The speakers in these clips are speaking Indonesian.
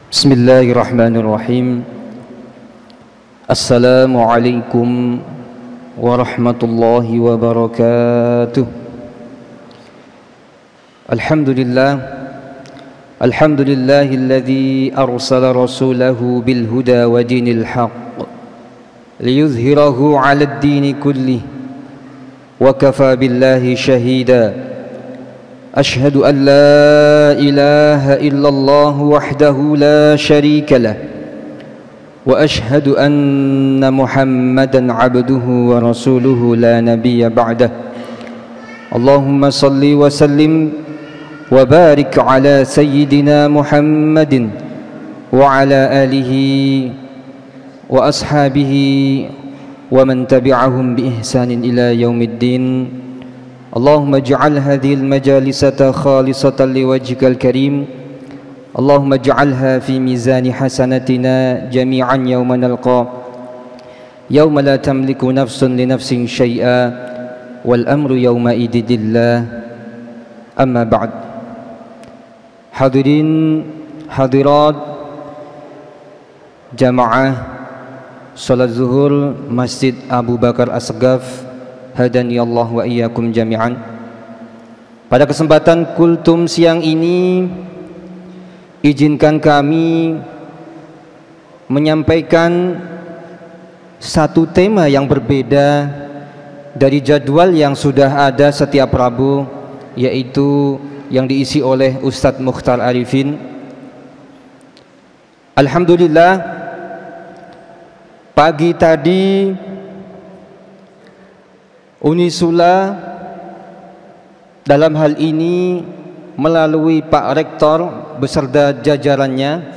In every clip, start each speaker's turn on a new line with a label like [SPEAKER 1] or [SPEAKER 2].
[SPEAKER 1] Bismillahirrahmanirrahim. Assalamualaikum warahmatullahi wabarakatuh. Alhamdulillahilladzi arsala rasulahu bil huda wa dinil haqq liyuzhirahu 'alad dini kullih wa kafa billahi shahida. أشهد أن لا إله إلا الله وحده لا شريك له وأشهد أن محمدا عبده ورسوله لا نبي بعده. اللهم صل وسلم وبارك على سيدنا محمد وعلى آله وأصحابه ومن تبعهم بإحسان إلى يوم الدين. اللهم اجعل هذه المجالس خالصة لوجهك الكريم. اللهم اجعلها في ميزان حسناتنا جميعا يوم نلقى يوم لا تملك نفس لنفس شيئا والأمر يومئذ لله. أما بعد. Hadirin hadirat jamaah salat zuhur Masjid Abu Bakar As-Saggaf, hadani Allah wa iyyakum jami'an. Pada kesempatan kultum siang ini, izinkan kami menyampaikan satu tema yang berbeda dari jadwal yang sudah ada setiap Rabu, yaitu yang diisi oleh Ustadz Mukhtar Arifin. Alhamdulillah, pagi tadi Unisula dalam hal ini melalui Pak Rektor beserta jajarannya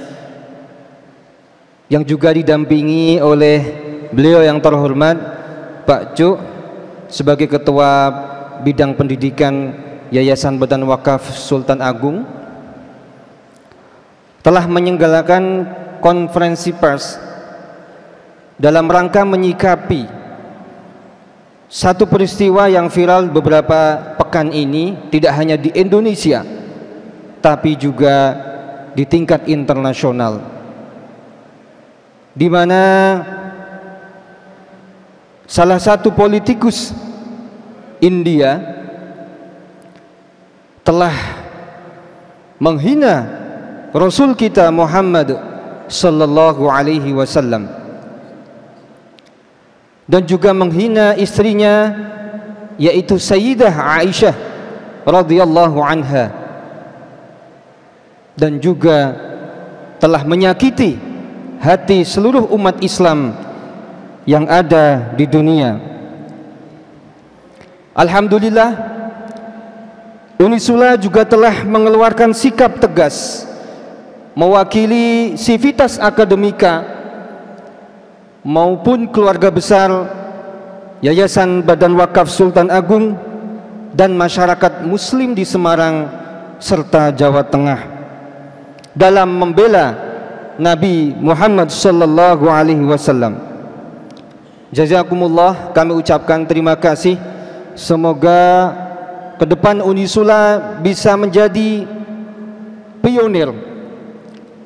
[SPEAKER 1] yang juga didampingi oleh beliau yang terhormat Pak Cuk sebagai Ketua Bidang Pendidikan Yayasan Badan Wakaf Sultan Agung, telah menyelenggarakan konferensi pers dalam rangka menyikapi satu peristiwa yang viral beberapa pekan ini, tidak hanya di Indonesia tapi juga di tingkat internasional, di mana salah satu politikus India telah menghina Rasul kita Muhammad sallallahu alaihi wasallam dan juga menghina istrinya, yaitu Sayyidah Aisyah radhiyallahu anha, dan juga telah menyakiti hati seluruh umat Islam yang ada di dunia. Alhamdulillah, Unisula juga telah mengeluarkan sikap tegas mewakili Civitas Akademika maupun keluarga besar Yayasan Badan Wakaf Sultan Agung dan masyarakat muslim di Semarang serta Jawa Tengah dalam membela Nabi Muhammad sallallahu alaihi wasallam. Jazakumullah, kami ucapkan terima kasih. Semoga ke depan Unisula bisa menjadi pionir,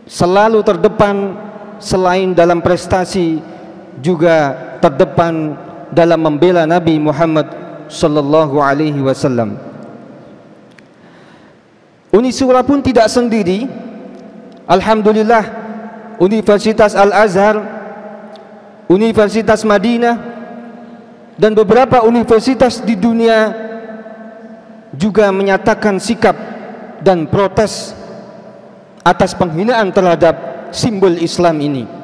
[SPEAKER 1] selalu terdepan, selain dalam prestasi juga terdepan dalam membela Nabi Muhammad sallallahu alaihi wasallam. Unisula pun tidak sendiri. Alhamdulillah, Universitas Al-Azhar, Universitas Madinah dan beberapa universitas di dunia juga menyatakan sikap dan protes atas penghinaan terhadap simbol Islam ini.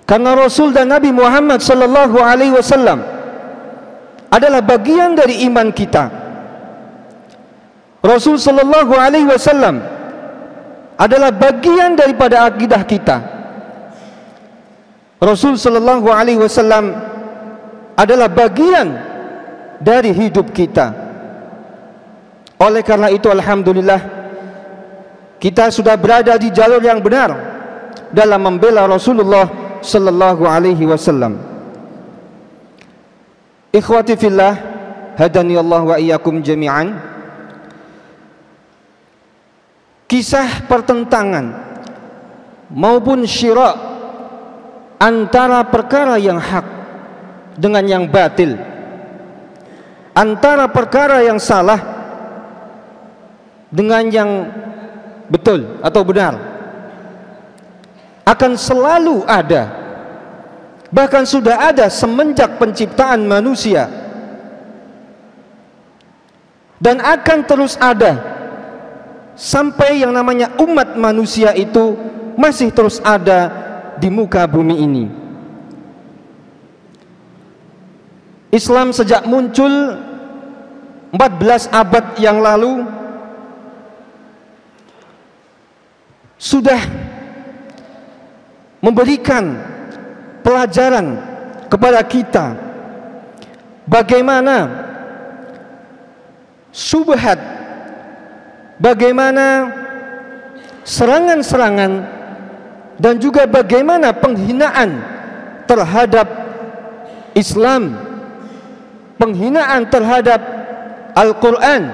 [SPEAKER 1] Karena Rasul dan Nabi Muhammad sallallahu alaihi wasallam adalah bagian dari iman kita. Rasul sallallahu alaihi wasallam adalah bagian daripada akidah kita. Rasul sallallahu alaihi wasallam adalah bagian dari hidup kita. Oleh karena itu, alhamdulillah, kita sudah berada di jalur yang benar dalam membela Rasulullah sallallahu alaihi wasallam. Ikhwati fillah, hadani Allah wa iyyakum jami'an. Kisah pertentangan maupun syira' antara perkara yang hak dengan yang batil, antara perkara yang salah dengan yang betul atau benar, akan selalu ada, bahkan sudah ada semenjak penciptaan manusia, dan akan terus ada sampai yang namanya umat manusia itu masih terus ada di muka bumi ini. Islam sejak muncul 14 abad yang lalu sudah memberikan pelajaran kepada kita bagaimana syubhat, bagaimana serangan-serangan, dan juga bagaimana penghinaan terhadap Islam, penghinaan terhadap Al-Quran,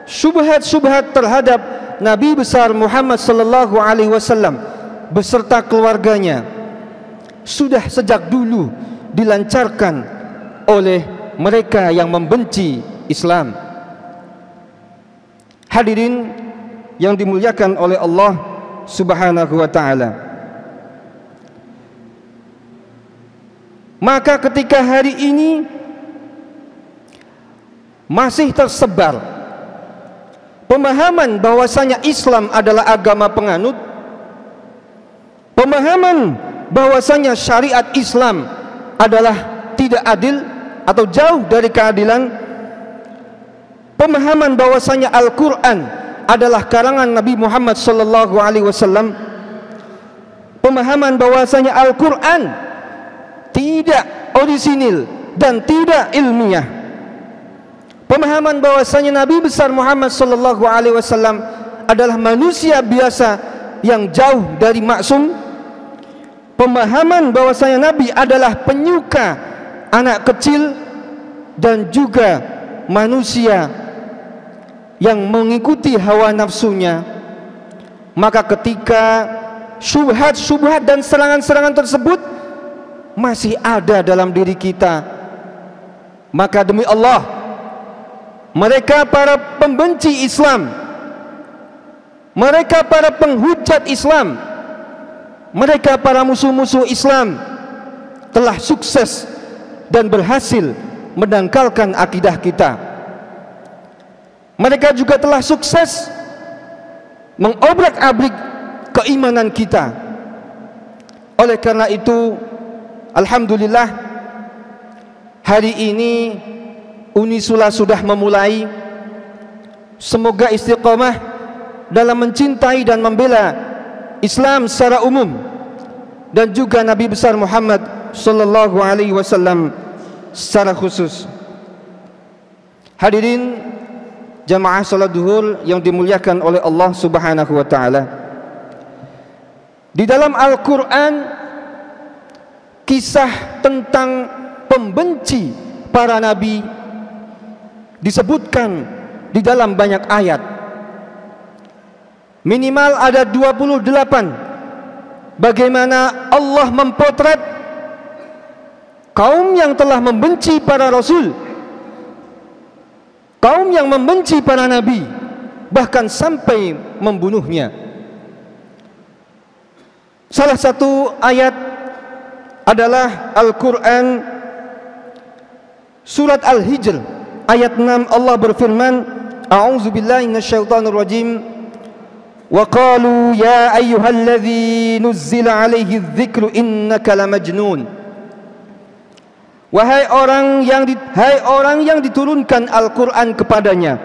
[SPEAKER 1] syubhat-syubhat terhadap Nabi besar Muhammad sallallahu alaihi wasallam beserta keluarganya sudah sejak dulu dilancarkan oleh mereka yang membenci Islam. Hadirin yang dimuliakan oleh Allah Subhanahu wa ta'ala, maka ketika hari ini masih tersebar pemahaman bahwasanya Islam adalah agama penganut, pemahaman bahwasanya syariat Islam adalah tidak adil atau jauh dari keadilan, pemahaman bahwasanya Al-Quran adalah karangan Nabi Muhammad sallallahu alaihi wasallam, pemahaman bahwasanya Al-Quran tidak orisinil dan tidak ilmiah, pemahaman bahwasanya Nabi besar Muhammad sallallahu alaihi wasallam adalah manusia biasa yang jauh dari maksum, pemahaman bahwasanya Nabi adalah penyuka anak kecil dan juga manusia yang mengikuti hawa nafsunya. Maka ketika syubhat-syubhat dan serangan-serangan tersebut masih ada dalam diri kita, maka demi Allah, mereka para pembenci Islam, mereka para penghujat Islam, mereka para musuh-musuh Islam telah sukses dan berhasil mendangkalkan akidah kita. Mereka juga telah sukses mengobrak-abrik keimanan kita. Oleh karena itu, alhamdulillah, hari ini Unisula sudah memulai. Semoga istiqomah dalam mencintai dan membela Islam secara umum dan juga Nabi besar Muhammad sallallahu alaihi wasallam secara khusus. Hadirin jamaah salat zuhur yang dimuliakan oleh Allah Subhanahu wa ta'ala, di dalam Al-Quran kisah tentang pembenci para nabi disebutkan di dalam banyak ayat. Minimal ada 28 bagaimana Allah mempotret kaum yang telah membenci para rasul, kaum yang membenci para nabi, bahkan sampai membunuhnya. Salah satu ayat adalah Al-Quran surat Al-Hijr ayat 6. Allah berfirman, a'udzubillahi minasyaitonirrajim, wa qalu ya ayyuhalladzi nuzzila alaihi dzikru innaka lamajnun. Wahai orang yang diturunkan Al-Quran kepadanya,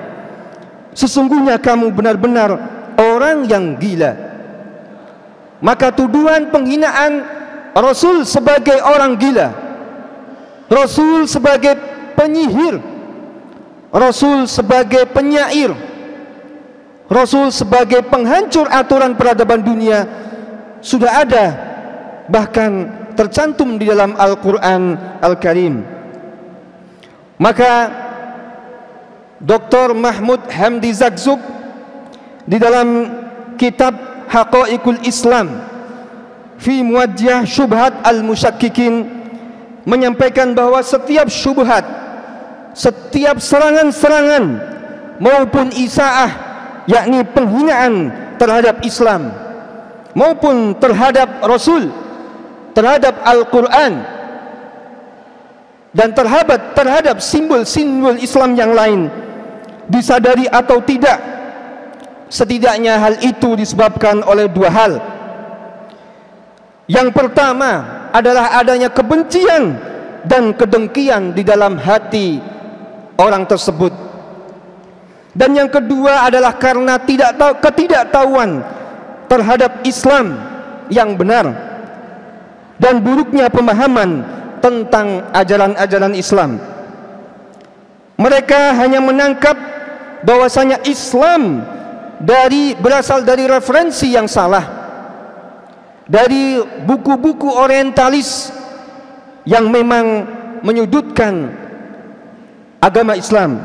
[SPEAKER 1] sesungguhnya kamu benar-benar orang yang gila. Maka tuduhan penghinaan Rasul sebagai orang gila, Rasul sebagai penyihir, Rasul sebagai penyair, Rasul sebagai penghancur aturan peradaban dunia sudah ada, bahkan tercantum di dalam Al-Quran Al-Karim. Maka Dr. Mahmud Hamdi Zakzuk di dalam kitab Haqaiqul Islam fi muwajjah syubhat al-musyakkikin menyampaikan bahwa setiap syubhat, setiap serangan-serangan maupun isaah, yakni penghinaan terhadap Islam maupun terhadap Rasul, terhadap Al-Quran, dan terhadap simbol-simbol Islam yang lain, disadari atau tidak, setidaknya hal itu disebabkan oleh dua hal. Yang pertama adalah adanya kebencian dan kedengkian di dalam hati orang tersebut. Dan yang kedua adalah karena ketidaktahuan terhadap Islam yang benar dan buruknya pemahaman tentang ajaran-ajaran Islam. Mereka hanya menangkap bahwasanya Islam berasal dari referensi yang salah, dari buku-buku orientalis yang memang menyudutkan agama Islam,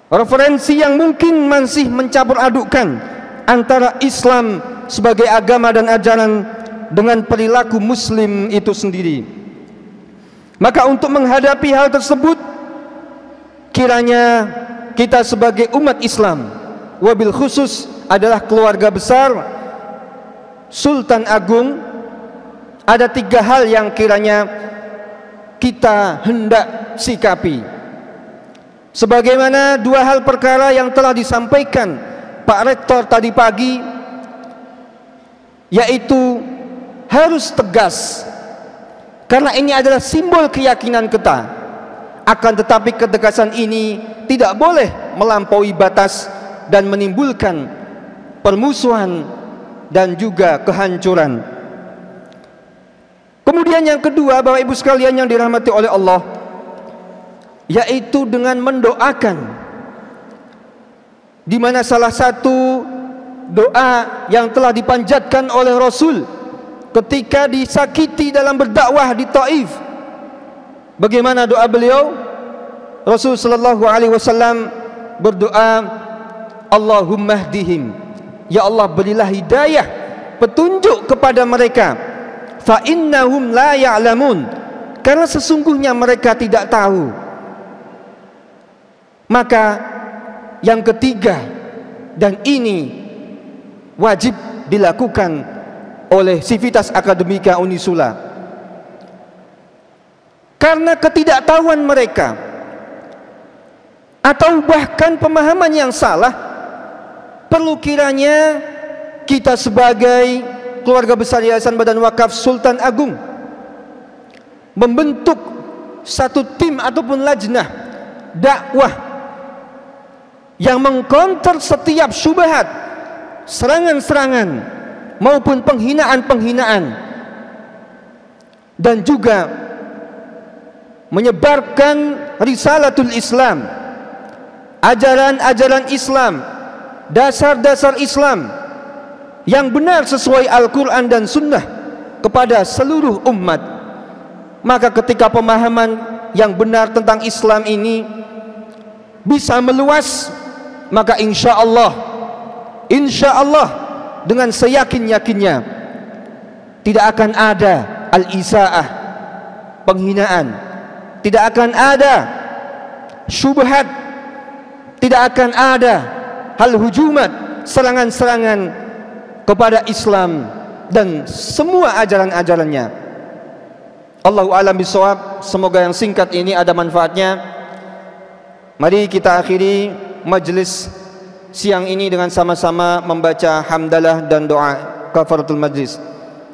[SPEAKER 1] referensi yang mungkin masih mencampur adukkan antara Islam sebagai agama dan ajaran dengan perilaku Muslim itu sendiri. Maka untuk menghadapi hal tersebut, kiranya kita sebagai umat Islam, wabil khusus adalah keluarga besar Sultan Agung, ada tiga hal yang kiranya kita hendak sikapi. Sebagaimana dua hal perkara yang telah disampaikan Pak Rektor tadi pagi, yaitu harus tegas, karena ini adalah simbol keyakinan kita. Akan tetapi ketegasan ini tidak boleh melampaui batas dan menimbulkan permusuhan dan juga kehancuran. Kemudian yang kedua, Bapak Ibu sekalian yang dirahmati oleh Allah, yaitu dengan mendoakan, di mana salah satu doa yang telah dipanjatkan oleh Rasul ketika disakiti dalam berdakwah di Taif. Bagaimana doa beliau? Rasul sallallahu alaihi wasallam berdoa, Allahumma hdihim, ya Allah berilah hidayah, petunjuk kepada mereka, fa innahum la ya'lamun, karena sesungguhnya mereka tidak tahu. Maka yang ketiga, dan ini wajib dilakukan oleh Civitas Academica Unisula, karena ketidaktahuan mereka atau bahkan pemahaman yang salah, perlu kiranya kita sebagai keluarga besar Yayasan Badan Wakaf Sultan Agung membentuk satu tim ataupun lajnah dakwah yang mengkonter setiap syubhat, serangan-serangan maupun penghinaan-penghinaan, dan juga menyebarkan risalatul Islam, ajaran-ajaran Islam, dasar-dasar Islam yang benar sesuai Al-Quran dan Sunnah kepada seluruh umat. Maka ketika pemahaman yang benar tentang Islam ini bisa meluas, maka insya Allah dengan seyakin-yakinnya tidak akan ada al-isaah, penghinaan, tidak akan ada syubhat, tidak akan ada hal hujumat, serangan-serangan kepada Islam dan semua ajaran-ajarannya. Allahu a'lam bishawab. Semoga yang singkat ini ada manfaatnya. Mari kita akhiri majlis siang ini dengan sama-sama membaca hamdalah dan doa kafaratul majlis.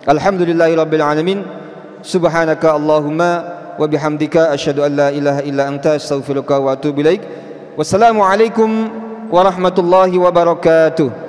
[SPEAKER 1] Alhamdulillahirabbil alamin. Subhanaka Allahumma wa bihamdika asyhadu an la ilaha illa anta astaghfiruka wa atubu ilaik. Wassalamualaikum warahmatullahi wabarakatuh.